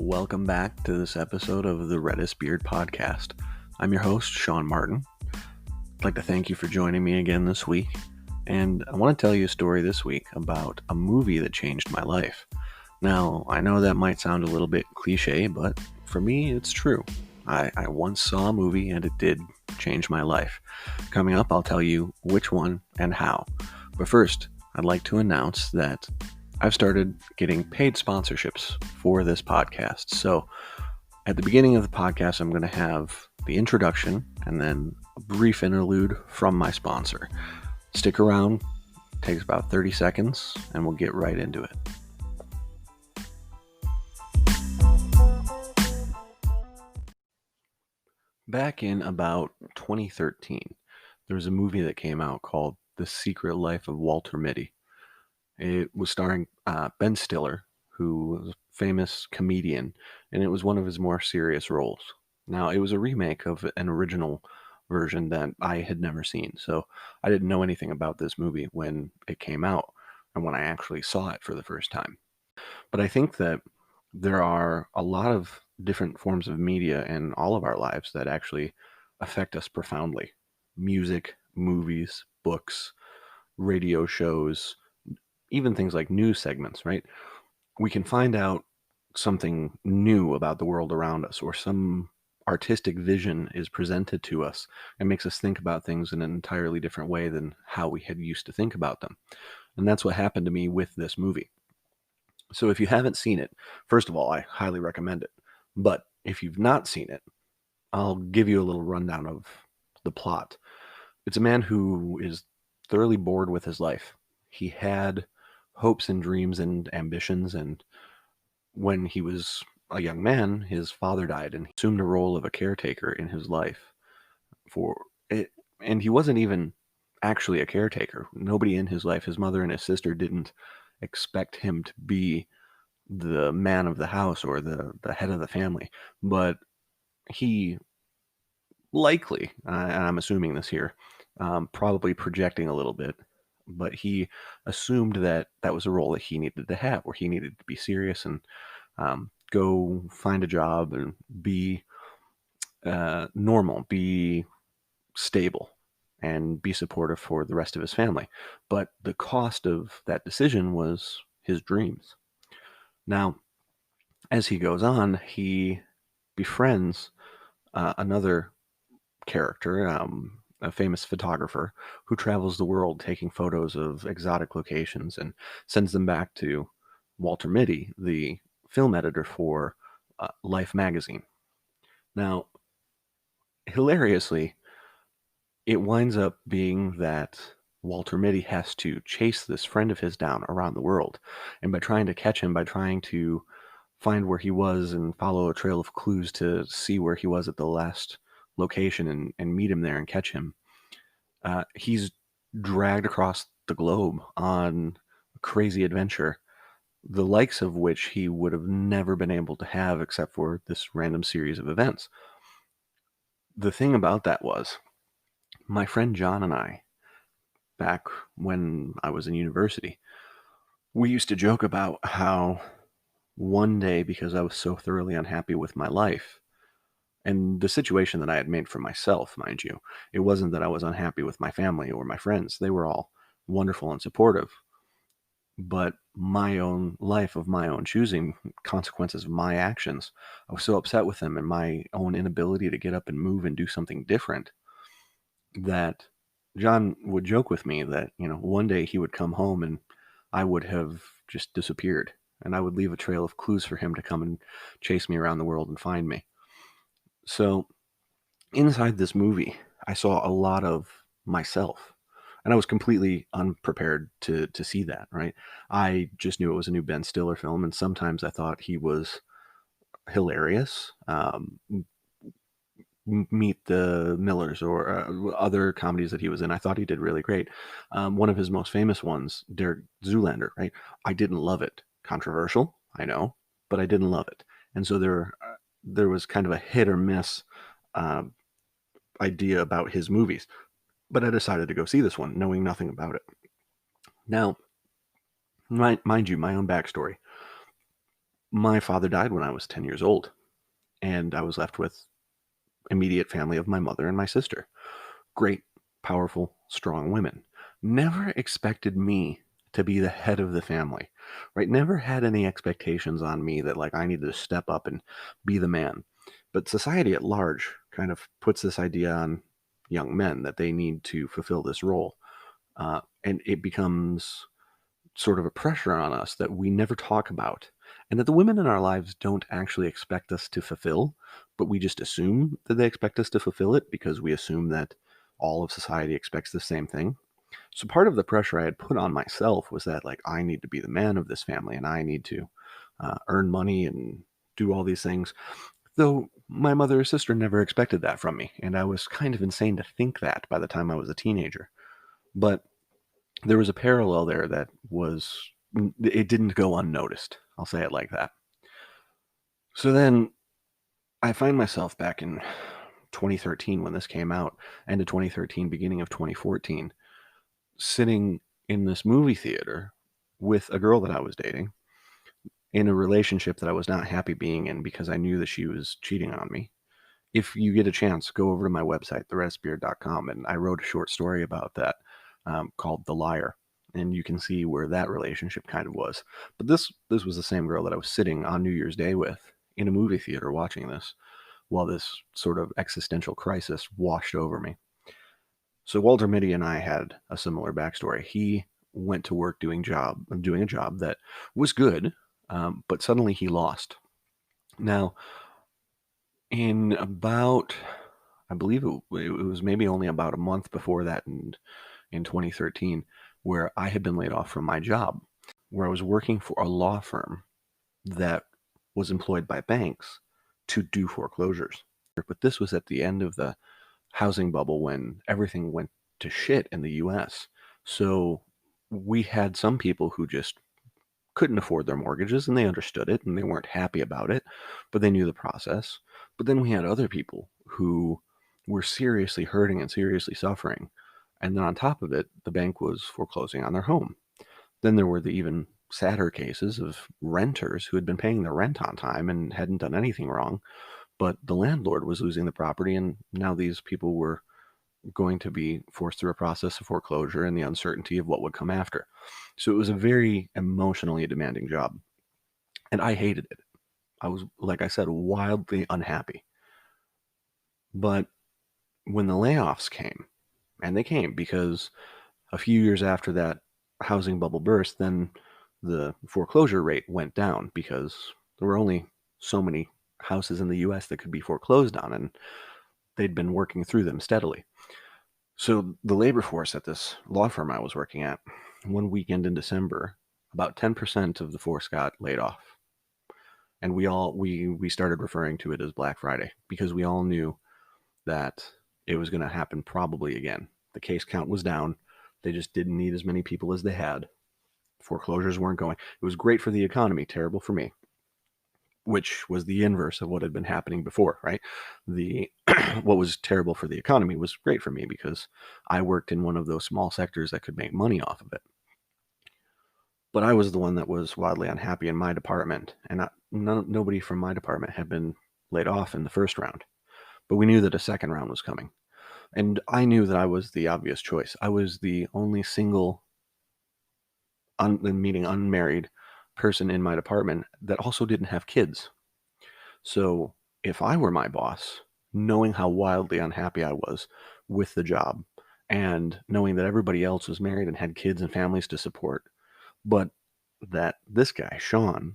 Welcome back to this episode of the Reddest Beard Podcast. I'm your host, Sean Martin. I'd like to thank you for joining me again this week, and I want to tell you a story this week about a movie that changed my life. Now, I know that might sound a little bit cliche, but for me, it's true. I once saw a movie and it did change my life. Coming up, I'll tell you which one and how. But first, I'd like to announce that I've started getting paid sponsorships for this podcast. So at the beginning of the podcast, I'm going to have the introduction and then a brief interlude from my sponsor. Stick around, it takes about 30 seconds, and we'll get right into it. Back in about 2013, there was a movie that came out called The Secret Life of Walter Mitty. It was starring Ben Stiller, who was a famous comedian, and it was one of his more serious roles. Now, it was a remake of an original version that I had never seen, so I didn't know anything about this movie when it came out and when I actually saw it for the first time. But I think that there are a lot of different forms of media in all of our lives that actually affect us profoundly. Music, movies, books, radio shows, even things like news segments, right? We can find out something new about the world around us, or some artistic vision is presented to us and makes us think about things in an entirely different way than how we had used to think about them. And that's what happened to me with this movie. So if you haven't seen it, first of all, I highly recommend it. But if you've not seen it, I'll give you a little rundown of the plot. It's a man who is thoroughly bored with his life. He had hopes and dreams and ambitions, and when he was a young man, his father died, and he assumed a role of a caretaker in his life for it. And he wasn't even actually a caretaker. Nobody in his life, his mother and his sister, didn't expect him to be the man of the house or the head of the family. But he likely, and I'm assuming this here, probably projecting a little bit, but he assumed that that was a role that he needed to have, where he needed to be serious and go find a job and be normal, be stable, and be supportive for the rest of his family. But the cost of that decision was his dreams. Now, as he goes on, he befriends another character, a famous photographer who travels the world taking photos of exotic locations and sends them back to Walter Mitty, the film editor for Life magazine. Now, hilariously, it winds up being that Walter Mitty has to chase this friend of his down around the world. And by trying to catch him, by trying to find where he was and follow a trail of clues to see where he was at the last location and meet him there and catch him, he's dragged across the globe on a crazy adventure, the likes of which he would have never been able to have except for this random series of events. The thing about that was, my friend John and I, back when I was in university, we used to joke about how one day, because I was so thoroughly unhappy with my life and the situation that I had made for myself, mind you, it wasn't that I was unhappy with my family or my friends. They were all wonderful and supportive. But my own life of my own choosing, consequences of my actions, I was so upset with them and my own inability to get up and move and do something different that John would joke with me that, one day he would come home and I would have just disappeared, and I would leave a trail of clues for him to come and chase me around the world and find me. So inside this movie, I saw a lot of myself, and I was completely unprepared to see that, right? I just knew it was a new Ben Stiller film, and sometimes I thought he was hilarious. Meet the Millers or other comedies that he was in, I thought he did really great. One of his most famous ones, Derek Zoolander, right? I didn't love it. Controversial, I know, but I didn't love it. And so there was kind of a hit or miss uh, idea about his movies. But I decided to go see this one, knowing nothing about it. Now, mind you, my own backstory. My father died when I was 10 years old, and I was left with immediate family of my mother and my sister. Great, powerful, strong women. Never expected me to be the head of the family, right? Never had any expectations on me that like I needed to step up and be the man. But society at large kind of puts this idea on young men that they need to fulfill this role. And it becomes sort of a pressure on us that we never talk about, and that the women in our lives don't actually expect us to fulfill, but we just assume that they expect us to fulfill it because we assume that all of society expects the same thing. So part of the pressure I had put on myself was that like I need to be the man of this family and I need to earn money and do all these things. Though my mother or sister never expected that from me, and I was kind of insane to think that by the time I was a teenager. But there was a parallel there that was it didn't go unnoticed. I'll say it like that. So then I find myself back in 2013 when this came out, end of 2013, beginning of 2014, sitting in this movie theater with a girl that I was dating in a relationship that I was not happy being in because I knew that she was cheating on me. If you get a chance, go over to my website, theredestbeard.com, and I wrote a short story about that called "The Liar," and you can see where that relationship kind of was. But this was the same girl that I was sitting on New Year's Day with in a movie theater watching this while this sort of existential crisis washed over me. So Walter Mitty and I had a similar backstory. He went to work doing a job that was good, but suddenly he lost. Now, in about I believe it was maybe only about a month before that in 2013, where I had been laid off from my job, where I was working for a law firm that was employed by banks to do foreclosures. But this was at the end of the housing bubble when everything went to shit in the US. So we had some people who just couldn't afford their mortgages and they understood it and they weren't happy about it, but they knew the process. But then we had other people who were seriously hurting and seriously suffering. And then on top of it, the bank was foreclosing on their home. Then there were the even sadder cases of renters who had been paying their rent on time and hadn't done anything wrong, but the landlord was losing the property, and now these people were going to be forced through a process of foreclosure and the uncertainty of what would come after. So it was a very emotionally demanding job, and I hated it. I was, like I said, wildly unhappy. But when the layoffs came, and they came because a few years after that housing bubble burst, then the foreclosure rate went down because there were only so many houses in the US that could be foreclosed on, and they'd been working through them steadily. So the labor force at this law firm I was working at, one weekend in December, about 10% of the force got laid off. And we started referring to it as Black Friday because we all knew that it was going to happen probably again. The case count was down. They just didn't need as many people as they had. Foreclosures weren't going. It was great for the economy, terrible for me, which was the inverse of what had been happening before, right? The what was terrible for the economy was great for me because I worked in one of those small sectors that could make money off of it. But I was the one that was wildly unhappy in my department, and nobody from my department had been laid off in the first round. But we knew that a second round was coming. And I knew that I was the obvious choice. I was the only single, meaning unmarried person in my department that also didn't have kids. So if I were my boss, knowing how wildly unhappy I was with the job and knowing that everybody else was married and had kids and families to support, but that this guy, Sean,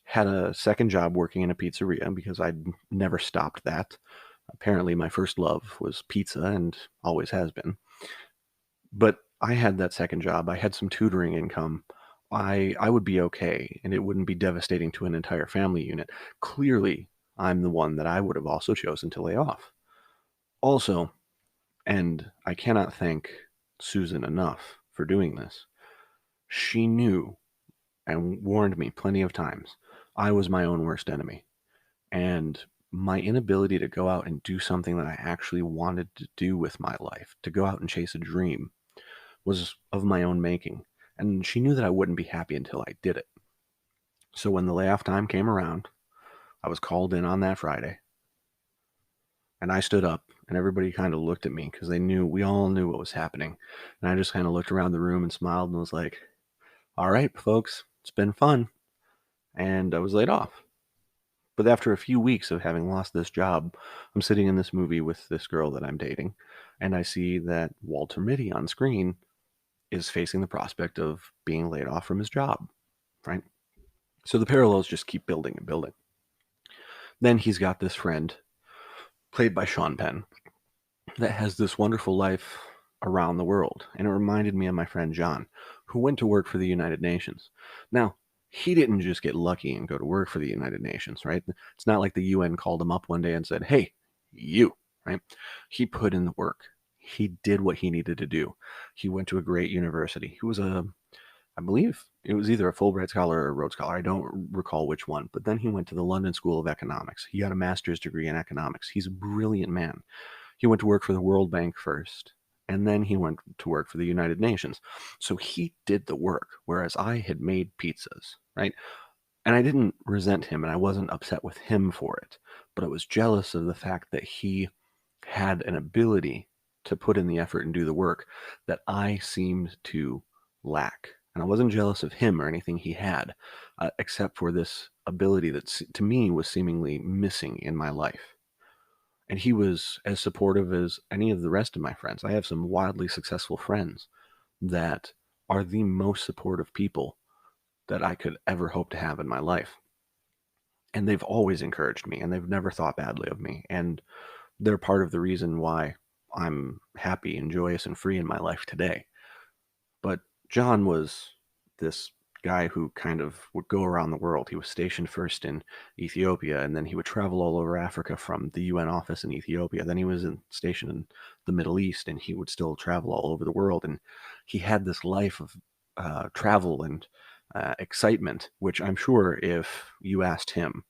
had a second job working in a pizzeria because I'd never stopped that. Apparently, my first love was pizza and always has been. But I had that second job. I had some tutoring income. I would be okay, and it wouldn't be devastating to an entire family unit. Clearly, I'm the one that I would have also chosen to lay off. Also, and I cannot thank Susan enough for doing this, she knew and warned me plenty of times I was my own worst enemy. And my inability to go out and do something that I actually wanted to do with my life, to go out and chase a dream, was of my own making. And she knew that I wouldn't be happy until I did it. So when the layoff time came around, I was called in on that Friday, and I stood up, and everybody kind of looked at me because we all knew what was happening. And I just kind of looked around the room and smiled and was like, all right, folks, it's been fun. And I was laid off. But after a few weeks of having lost this job, I'm sitting in this movie with this girl that I'm dating, and I see that Walter Mitty on screen is facing the prospect of being laid off from his job, right? So the parallels just keep building and building. Then he's got this friend, played by Sean Penn, that has this wonderful life around the world. And it reminded me of my friend John, who went to work for the United Nations. Now, he didn't just get lucky and go to work for the United Nations, right? It's not like the UN called him up one day and said, hey, you, right? He put in the work. He did what he needed to do. He went to a great university. He was I believe it was either a Fulbright scholar or a Rhodes Scholar. I don't recall which one. But then he went to the London School of Economics. He got a master's degree in economics. He's a brilliant man. He went to work for the World Bank first, and then he went to work for the United Nations. So he did the work, whereas I had made pizzas, right? And I didn't resent him, and I wasn't upset with him for it, but I was jealous of the fact that he had an ability to put in the effort and do the work that I seemed to lack. And I wasn't jealous of him or anything he had, except for this ability that to me was seemingly missing in my life. And he was as supportive as any of the rest of my friends. I have some wildly successful friends that are the most supportive people that I could ever hope to have in my life. And they've always encouraged me and they've never thought badly of me. And they're part of the reason why I'm happy and joyous and free in my life today. But John was this guy who kind of would go around the world. He was stationed first in Ethiopia, and then he would travel all over Africa from the UN office in Ethiopia. Then he was stationed in the Middle East, and he would still travel all over the world. And he had this life of travel and excitement, which I'm sure if you asked him,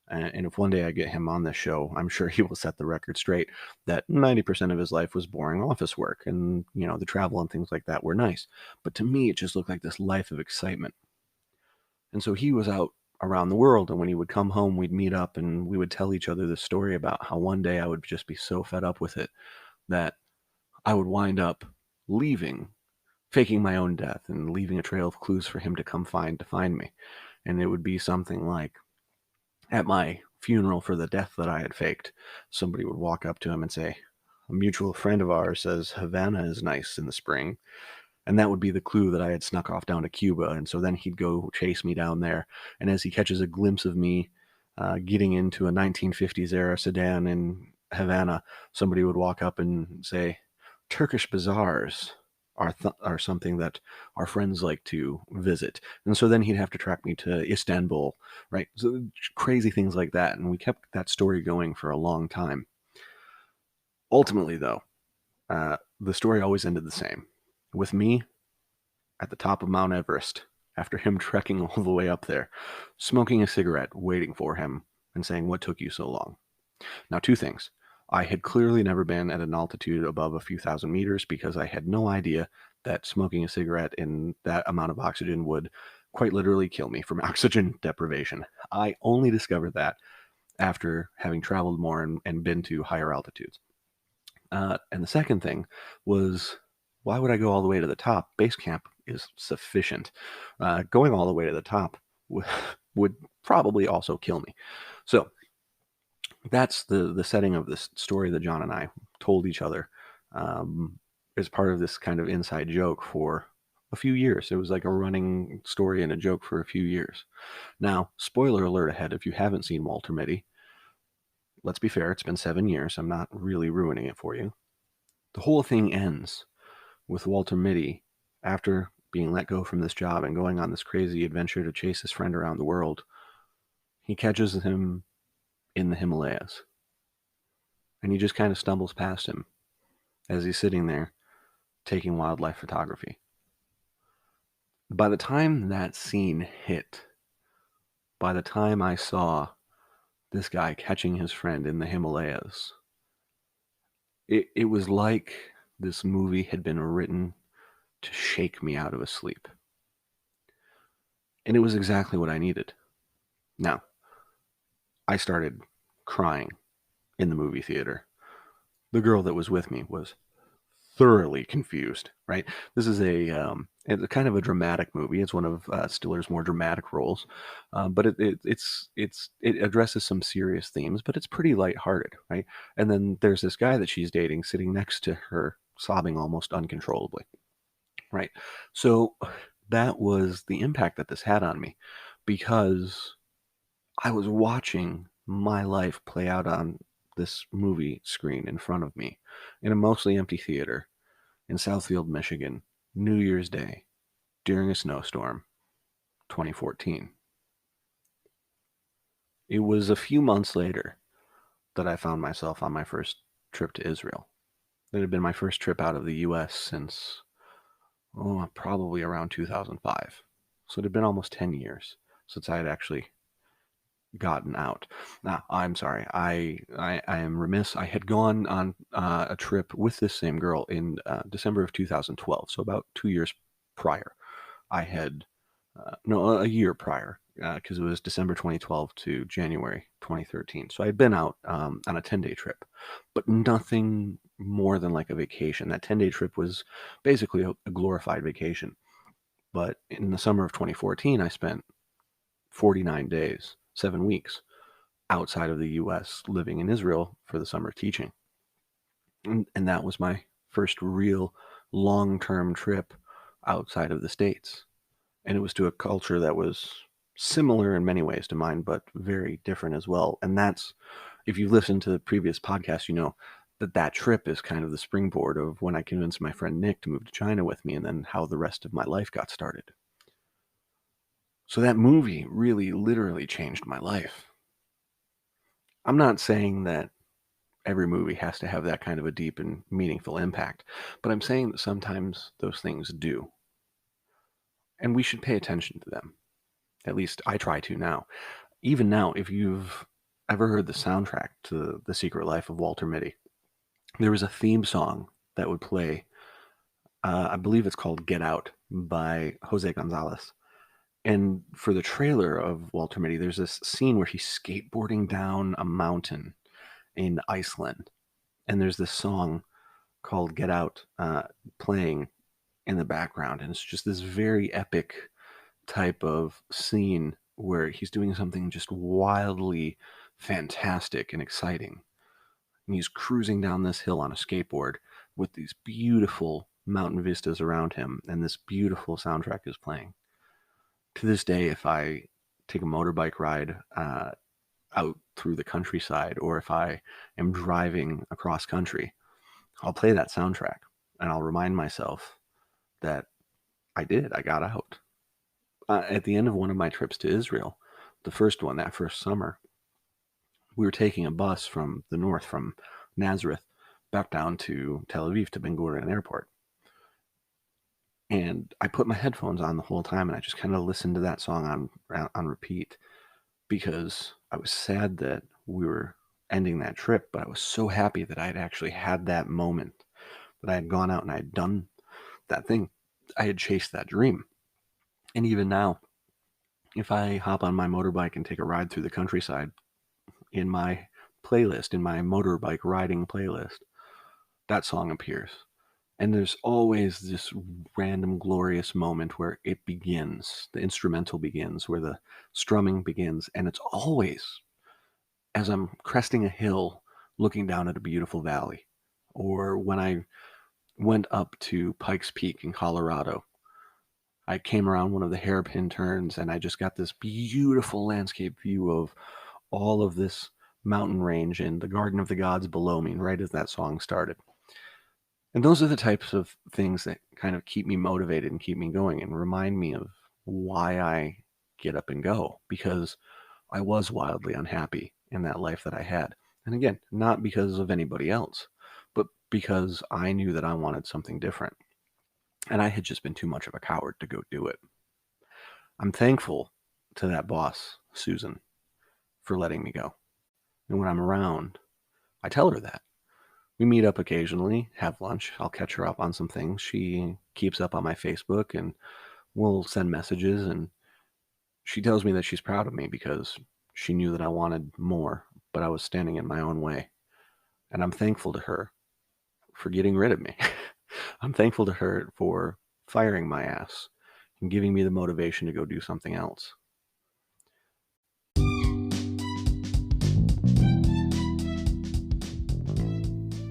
and if one day I get him on this show, I'm sure he will set the record straight that 90% of his life was boring office work. And, the travel and things like that were nice. But to me, it just looked like this life of excitement. And so he was out around the world. And when he would come home, we'd meet up and we would tell each other this story about how one day I would just be so fed up with it that I would wind up leaving, faking my own death and leaving a trail of clues for him to come to find me. And it would be something like, at my funeral for the death that I had faked, somebody would walk up to him and say, a mutual friend of ours says Havana is nice in the spring. And that would be the clue that I had snuck off down to Cuba. And so then he'd go chase me down there. And as he catches a glimpse of me getting into a 1950s era sedan in Havana, somebody would walk up and say, Turkish bazaars are something that our friends like to visit. And so then he'd have to track me to Istanbul, right? So crazy things like that. And we kept that story going for a long time. Ultimately, though, the story always ended the same. With me at the top of Mount Everest, after him trekking all the way up there, smoking a cigarette, waiting for him, and saying, what took you so long? Now, two things. I had clearly never been at an altitude above a few thousand meters because I had no idea that smoking a cigarette in that amount of oxygen would quite literally kill me from oxygen deprivation. I only discovered that after having traveled more and been to higher altitudes. And the second thing was, why would I go all the way to the top? Base camp is sufficient. Going all the way to the top would probably also kill me. So that's the setting of this story that John and I told each other as part of this kind of inside joke for a few years. It was like a running story and a joke for a few years. Now, spoiler alert ahead, if you haven't seen Walter Mitty, let's be fair, it's been 7 years. I'm not really ruining it for you. The whole thing ends with Walter Mitty, after being let go from this job and going on this crazy adventure to chase his friend around the world. He catches him in the Himalayas. And he just kind of stumbles past him as he's sitting there taking wildlife photography. By the time that scene hit, by the time I saw this guy catching his friend in the Himalayas, it was like this movie had been written to shake me out of a sleep. And it was exactly what I needed. Now, I started crying in the movie theater. The girl that was with me was thoroughly confused, right? This is it's a kind of a dramatic movie. It's one of Stiller's more dramatic roles, but it addresses some serious themes, but it's pretty lighthearted, right? And then there's this guy that she's dating sitting next to her, sobbing almost uncontrollably, right? So that was the impact that this had on me, because I was watching my life play out on this movie screen in front of me in a mostly empty theater in Southfield, Michigan, New Year's Day, during a snowstorm, 2014. It was a few months later that I found myself on my first trip to Israel. It had been my first trip out of the US since, probably around 2005. So it had been almost 10 years since I had actually gotten out. Now, I'm sorry. I am remiss. I had gone on a trip with this same girl in December of 2012, so about 2 years prior. I had, no, a year prior, because it was December 2012 to January 2013. So I had been out on a 10-day trip, but nothing more than like a vacation. That 10-day trip was basically a glorified vacation. But in the summer of 2014, I spent 49 days, 7 weeks outside of the US living in Israel for the summer teaching. And that was my first real long term trip outside of the States. And it was to a culture that was similar in many ways to mine, but very different as well. And that's, if you've listened to the previous podcast, you know that trip is kind of the springboard of when I convinced my friend Nick to move to China with me, and then how the rest of my life got started. So that movie really literally changed my life. I'm not saying that every movie has to have that kind of a deep and meaningful impact, but I'm saying that sometimes those things do. And we should pay attention to them. At least I try to now. Even now, if you've ever heard the soundtrack to The Secret Life of Walter Mitty, there was a theme song that would play. I believe it's called Get Out by Jose Gonzalez. And for the trailer of Walter Mitty, there's this scene where he's skateboarding down a mountain in Iceland. And there's this song called Get Out playing in the background. And it's just this very epic type of scene where he's doing something just wildly fantastic and exciting. And he's cruising down this hill on a skateboard with these beautiful mountain vistas around him, and this beautiful soundtrack is playing. To this day, if I take a motorbike ride out through the countryside, or if I am driving across country, I'll play that soundtrack and I'll remind myself that I got out. At the end of one of my trips to Israel, the first one, that first summer, we were taking a bus from the north, from Nazareth, back down to Tel Aviv, to Ben Gurion Airport. And I put my headphones on the whole time, and I just kind of listened to that song on repeat, because I was sad that we were ending that trip, but I was so happy that I had actually had that moment, that I had gone out and I had done that thing. I had chased that dream. And even now, if I hop on my motorbike and take a ride through the countryside, in my playlist, in my motorbike riding playlist, that song appears. And there's always this random glorious moment where it begins, the instrumental begins, where the strumming begins, and it's always as I'm cresting a hill looking down at a beautiful valley, or when I went up to Pikes Peak in Colorado. I came around one of the hairpin turns, and I just got this beautiful landscape view of all of this mountain range and the Garden of the Gods below me, right as that song started. And those are the types of things that kind of keep me motivated and keep me going and remind me of why I get up and go, because I was wildly unhappy in that life that I had. And again, not because of anybody else, but because I knew that I wanted something different. And I had just been too much of a coward to go do it. I'm thankful to that boss, Susan, for letting me go. And when I'm around, I tell her that. We meet up occasionally, have lunch. I'll catch her up on some things. She keeps up on my Facebook, and we'll send messages. And She tells me that she's proud of me because she knew that I wanted more, but I was standing in my own way. And I'm thankful to her for getting rid of me. I'm thankful to her for firing my ass and giving me the motivation to go do something else.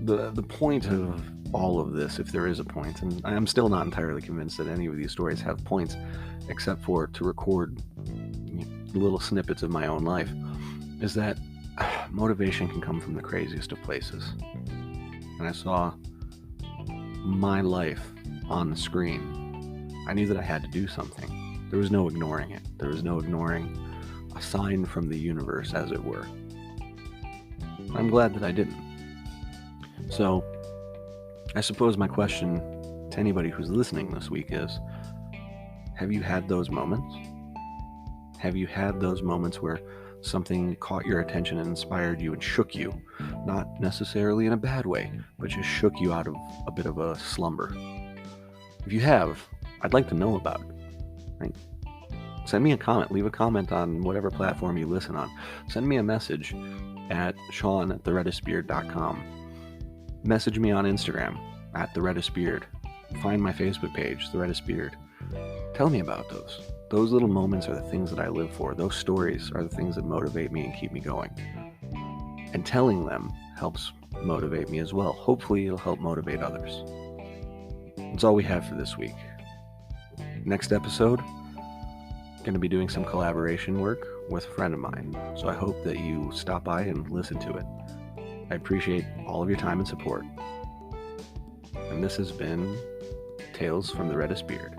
The point of all of this, if there is a point, and I'm still not entirely convinced that any of these stories have points, except for to record little snippets of my own life, is that motivation can come from the craziest of places. And I saw my life on the screen. I knew that I had to do something. There was no ignoring it. There was no ignoring a sign from the universe, as it were. I'm glad that I didn't. So, I suppose my question to anybody who's listening this week is, have you had those moments? Have you had those moments where something caught your attention and inspired you and shook you? Not necessarily in a bad way, but just shook you out of a bit of a slumber. If you have, I'd like to know about it. Right? Send me a comment. Leave a comment on whatever platform you listen on. Send me a message at sean@thereddestbeard.com. Message me on Instagram at thereddestbeard. Find my Facebook page, The Reddest Beard. Tell me about those. Those little moments are the things that I live for. Those stories are the things that motivate me and keep me going. And telling them helps motivate me as well. Hopefully it'll help motivate others. That's all we have for this week. Next episode, going to be doing some collaboration work with a friend of mine. So I hope that you stop by and listen to it. I appreciate all of your time and support. And this has been Tales from the Reddest Beard.